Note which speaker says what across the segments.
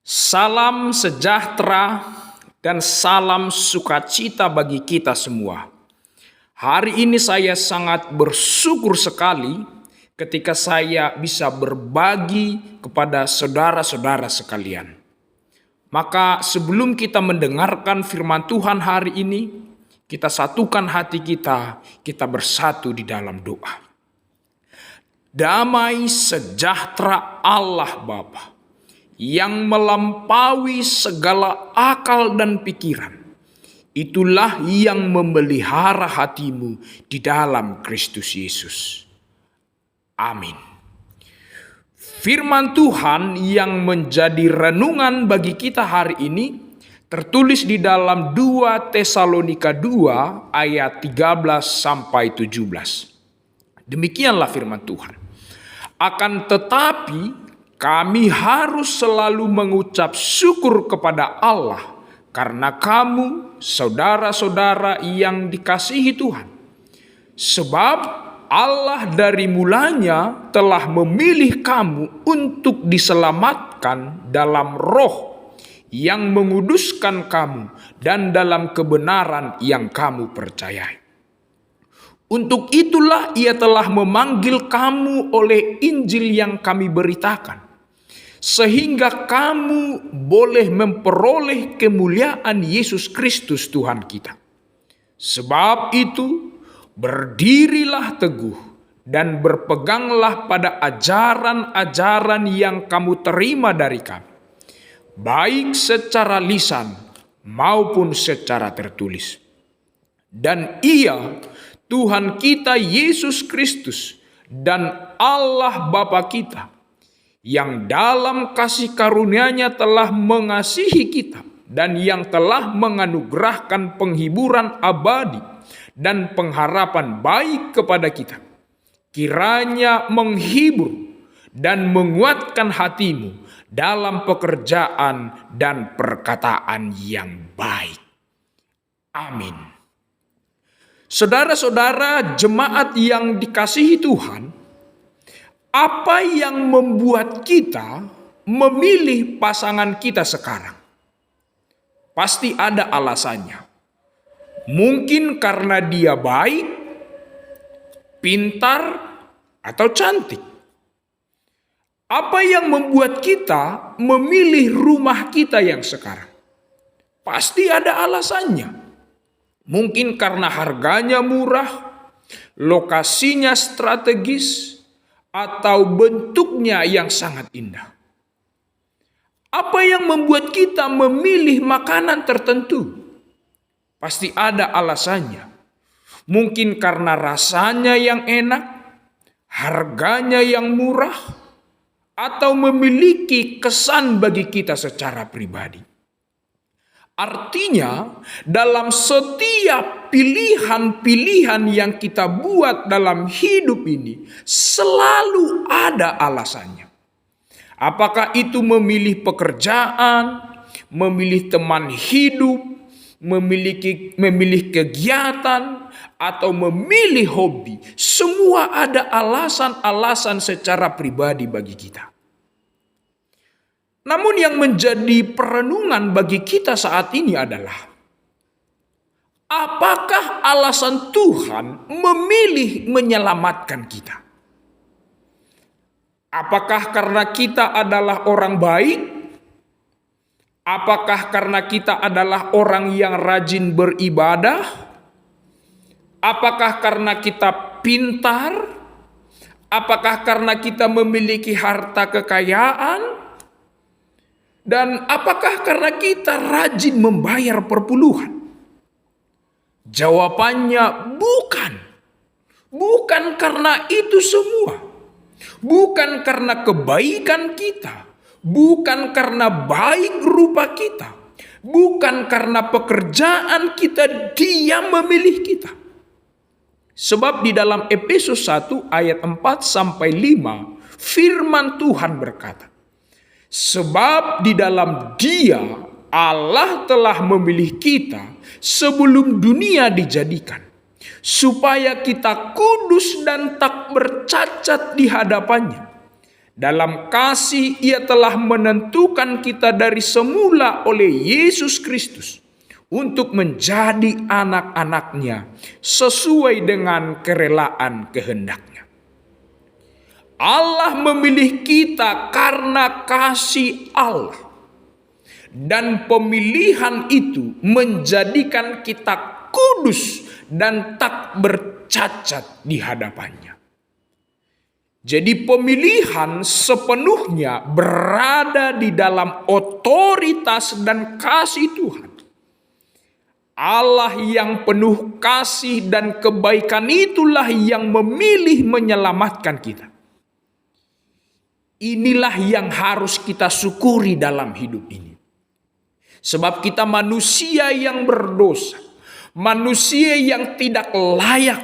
Speaker 1: Salam sejahtera dan salam sukacita bagi kita semua. Hari ini saya sangat bersyukur sekali ketika saya bisa berbagi kepada saudara-saudara sekalian. Maka sebelum kita mendengarkan firman Tuhan hari ini, kita satukan hati kita bersatu di dalam doa. Damai sejahtera Allah Bapa yang melampaui segala akal dan pikiran, itulah yang memelihara hatimu di dalam Kristus Yesus. Amin. Firman Tuhan yang menjadi renungan bagi kita hari ini tertulis di dalam 2 Tesalonika 2 ayat 13 sampai 17. Demikianlah firman Tuhan. Akan tetapi kami harus selalu mengucap syukur kepada Allah karena kamu, saudara-saudara yang dikasihi Tuhan. Sebab Allah dari mulanya telah memilih kamu untuk diselamatkan dalam roh yang menguduskan kamu dan dalam kebenaran yang kamu percayai. Untuk itulah Ia telah memanggil kamu oleh Injil yang kami beritakan, sehingga kamu boleh memperoleh kemuliaan Yesus Kristus Tuhan kita. Sebab itu, berdirilah teguh dan berpeganglah pada ajaran-ajaran yang kamu terima dari kami, baik secara lisan maupun secara tertulis. Dan Ia, Tuhan kita Yesus Kristus dan Allah Bapa kita, yang dalam kasih karunia-Nya telah mengasihi kita dan yang telah menganugerahkan penghiburan abadi dan pengharapan baik kepada kita, kiranya menghibur dan menguatkan hatimu dalam pekerjaan dan perkataan yang baik. Amin. Saudara-saudara jemaat yang dikasihi Tuhan, apa yang membuat kita memilih pasangan kita sekarang? Pasti ada alasannya. Mungkin karena dia baik, pintar, atau cantik. Apa yang membuat kita memilih rumah kita yang sekarang? Pasti ada alasannya. Mungkin karena harganya murah, lokasinya strategis, atau bentuknya yang sangat indah. Apa yang membuat kita memilih makanan tertentu? Pasti ada alasannya. Mungkin karena rasanya yang enak, harganya yang murah, atau memiliki kesan bagi kita secara pribadi. Artinya, dalam setiap pilihan-pilihan yang kita buat dalam hidup ini, selalu ada alasannya. Apakah itu memilih pekerjaan, memilih teman hidup, memilih kegiatan, atau memilih hobi, semua ada alasan-alasan secara pribadi bagi kita. Namun yang menjadi perenungan bagi kita saat ini adalah, apakah alasan Tuhan memilih menyelamatkan kita? Apakah karena kita adalah orang baik? Apakah karena kita adalah orang yang rajin beribadah? Apakah karena kita pintar? Apakah karena kita memiliki harta kekayaan? Dan apakah karena kita rajin membayar perpuluhan? Jawabannya bukan. Bukan karena itu semua. Bukan karena kebaikan kita. Bukan karena baik rupa kita. Bukan karena pekerjaan kita Dia memilih kita. Sebab di dalam Efesus 1 ayat 4 sampai 5 firman Tuhan berkata, sebab di dalam Dia Allah telah memilih kita sebelum dunia dijadikan, supaya kita kudus dan tak bercacat di hadapannya. Dalam kasih Ia telah menentukan kita dari semula oleh Yesus Kristus untuk menjadi anak-anaknya sesuai dengan kerelaan kehendak-Nya. Allah memilih kita karena kasih Allah. Dan pemilihan itu menjadikan kita kudus dan tak bercacat di hadapan-Nya. Jadi pemilihan sepenuhnya berada di dalam otoritas dan kasih Tuhan. Allah yang penuh kasih dan kebaikan itulah yang memilih menyelamatkan kita. Inilah yang harus kita syukuri dalam hidup ini. Sebab kita manusia yang berdosa, manusia yang tidak layak,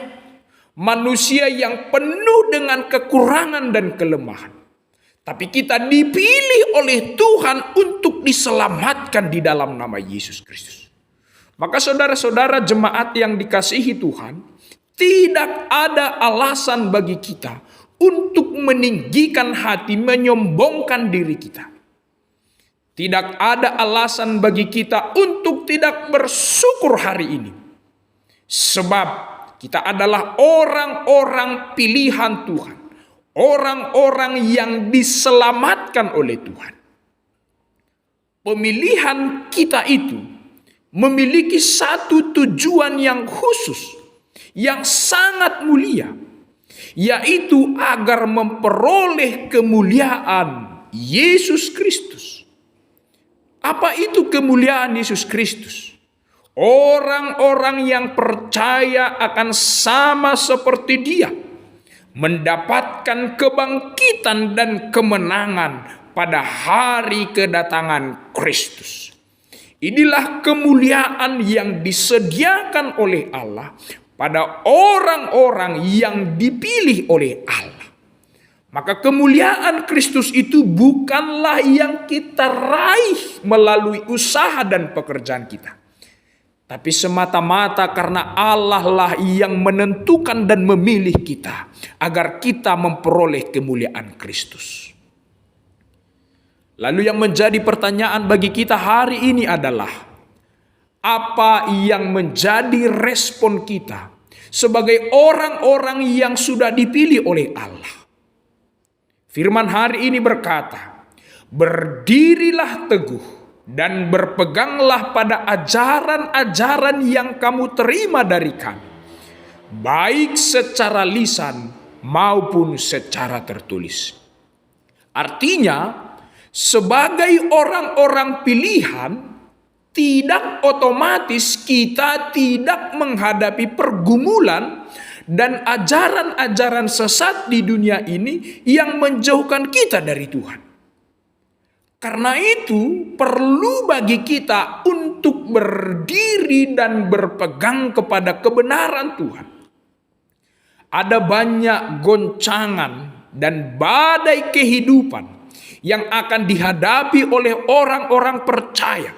Speaker 1: manusia yang penuh dengan kekurangan dan kelemahan. Tapi kita dipilih oleh Tuhan untuk diselamatkan di dalam nama Yesus Kristus. Maka saudara-saudara jemaat yang dikasihi Tuhan, tidak ada alasan bagi kita untuk meninggikan hati, menyombongkan diri kita. Tidak ada alasan bagi kita untuk tidak bersyukur hari ini. Sebab kita adalah orang-orang pilihan Tuhan. Orang-orang yang diselamatkan oleh Tuhan. Pemilihan kita itu memiliki satu tujuan yang khusus, yang sangat mulia, yaitu agar memperoleh kemuliaan Yesus Kristus. Apa itu kemuliaan Yesus Kristus? Orang-orang yang percaya akan sama seperti Dia, mendapatkan kebangkitan dan kemenangan pada hari kedatangan Kristus. Inilah kemuliaan yang disediakan oleh Allah pada orang-orang yang dipilih oleh Allah. Maka kemuliaan Kristus itu bukanlah yang kita raih melalui usaha dan pekerjaan kita. Tapi semata-mata karena Allah lah yang menentukan dan memilih kita agar kita memperoleh kemuliaan Kristus. Lalu yang menjadi pertanyaan bagi kita hari ini adalah, apa yang menjadi respon kita sebagai orang-orang yang sudah dipilih oleh Allah? Firman hari ini berkata, berdirilah teguh dan berpeganglah pada ajaran-ajaran yang kamu terima dari kami, baik secara lisan maupun secara tertulis. Artinya, sebagai orang-orang pilihan, tidak otomatis kita tidak menghadapi pergumulan dan ajaran-ajaran sesat di dunia ini yang menjauhkan kita dari Tuhan. Karena itu perlu bagi kita untuk berdiri dan berpegang kepada kebenaran Tuhan. Ada banyak goncangan dan badai kehidupan yang akan dihadapi oleh orang-orang percaya.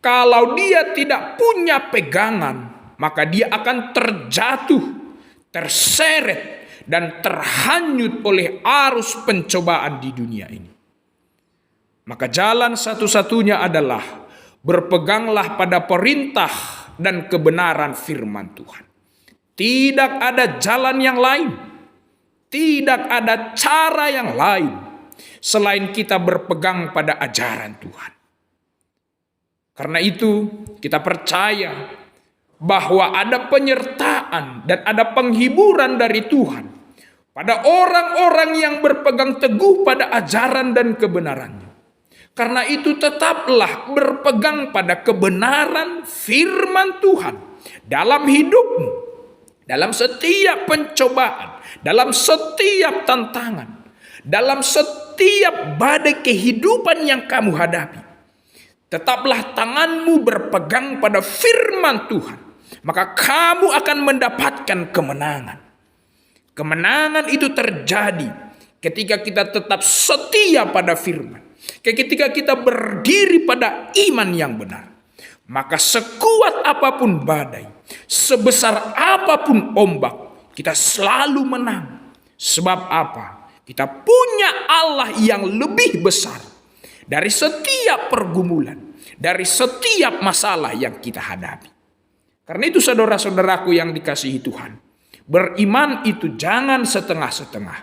Speaker 1: Kalau dia tidak punya pegangan, maka dia akan terjatuh, terseret, dan terhanyut oleh arus pencobaan di dunia ini. Maka jalan satu-satunya adalah berpeganglah pada perintah dan kebenaran firman Tuhan. Tidak ada jalan yang lain. Tidak ada cara yang lain selain kita berpegang pada ajaran Tuhan. Karena itu kita percaya bahwa ada penyertaan dan ada penghiburan dari Tuhan pada orang-orang yang berpegang teguh pada ajaran dan kebenarannya. Karena itu tetaplah berpegang pada kebenaran firman Tuhan dalam hidupmu, dalam setiap pencobaan, dalam setiap tantangan, dalam setiap badai kehidupan yang kamu hadapi. Tetaplah tanganmu berpegang pada firman Tuhan, maka kamu akan mendapatkan kemenangan. Kemenangan itu terjadi ketika kita tetap setia pada firman. Ketika kita berdiri pada iman yang benar, maka sekuat apapun badai, sebesar apapun ombak, kita selalu menang. Sebab apa? Kita punya Allah yang lebih besar dari setiap pergumulan, dari setiap masalah yang kita hadapi. Karena itu saudara-saudaraku yang dikasihi Tuhan, beriman itu jangan setengah-setengah.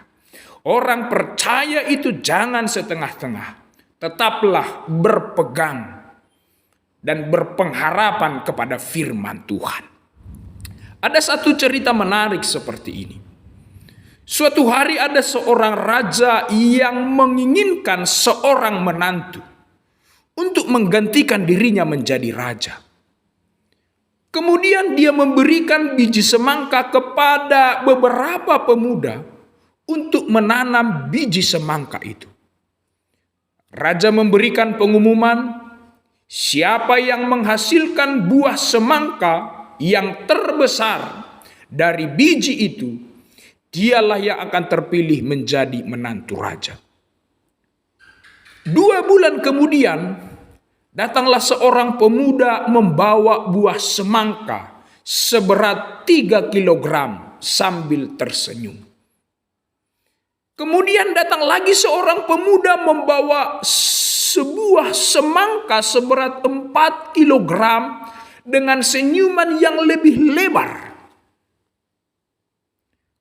Speaker 1: Orang percaya itu jangan setengah-setengah. Tetaplah berpegang dan berpengharapan kepada firman Tuhan. Ada satu cerita menarik seperti ini. Suatu hari ada seorang raja yang menginginkan seorang menantu untuk menggantikan dirinya menjadi raja. Kemudian dia memberikan biji semangka kepada beberapa pemuda untuk menanam biji semangka itu. Raja memberikan pengumuman, siapa yang menghasilkan buah semangka yang terbesar dari biji itu, dialah yang akan terpilih menjadi menantu raja. 2 bulan kemudian, datanglah seorang pemuda membawa buah semangka seberat 3 kilogram sambil tersenyum. Kemudian datang lagi seorang pemuda membawa sebuah semangka seberat 4 kilogram dengan senyuman yang lebih lebar.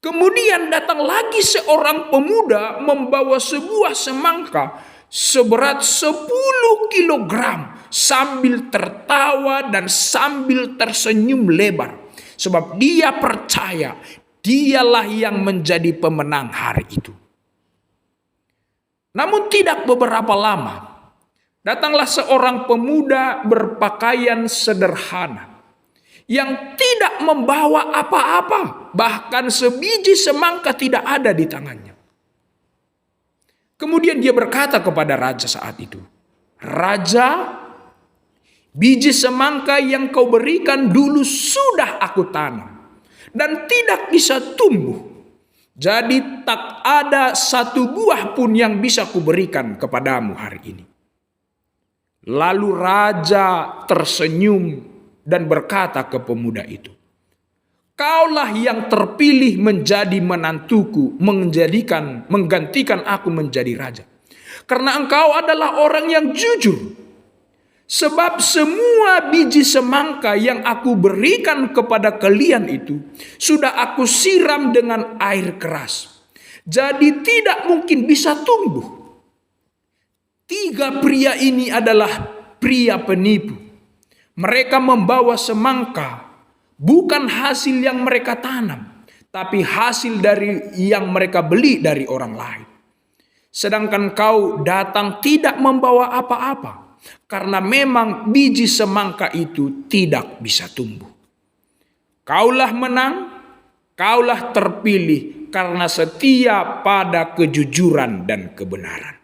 Speaker 1: Kemudian datang lagi seorang pemuda membawa sebuah semangka seberat 10 kilogram sambil tertawa dan sambil tersenyum lebar. Sebab dia percaya dialah yang menjadi pemenang hari itu. Namun tidak beberapa lama, datanglah seorang pemuda berpakaian sederhana yang tidak membawa apa-apa, bahkan sebiji semangka tidak ada di tangannya. Kemudian dia berkata kepada raja saat itu, "Raja, biji semangka yang kau berikan dulu sudah aku tanam dan tidak bisa tumbuh. Jadi tak ada satu buah pun yang bisa kuberikan kepadamu hari ini." Lalu raja tersenyum dan berkata ke pemuda itu, "Kaulah yang terpilih menjadi menantuku, menggantikan aku menjadi raja. Karena engkau adalah orang yang jujur. Sebab semua biji semangka yang aku berikan kepada kalian itu sudah aku siram dengan air keras. Jadi tidak mungkin bisa tumbuh." 3 pria ini adalah pria penipu. Mereka membawa semangka bukan hasil yang mereka tanam, tapi hasil dari yang mereka beli dari orang lain. Sedangkan kau datang tidak membawa apa-apa, karena memang biji semangka itu tidak bisa tumbuh. Kaulah menang, kaulah terpilih karena setia pada kejujuran dan kebenaran.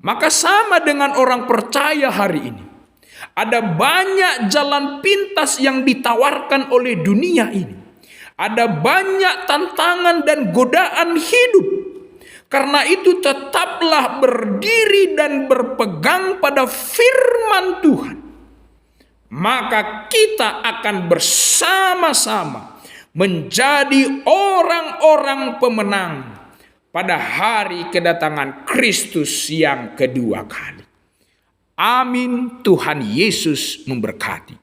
Speaker 1: Maka sama dengan orang percaya hari ini. Ada banyak jalan pintas yang ditawarkan oleh dunia ini. Ada banyak tantangan dan godaan hidup. Karena itu tetaplah berdiri dan berpegang pada firman Tuhan. Maka kita akan bersama-sama menjadi orang-orang pemenang pada hari kedatangan Kristus yang kedua kali. Amin. Tuhan Yesus memberkati.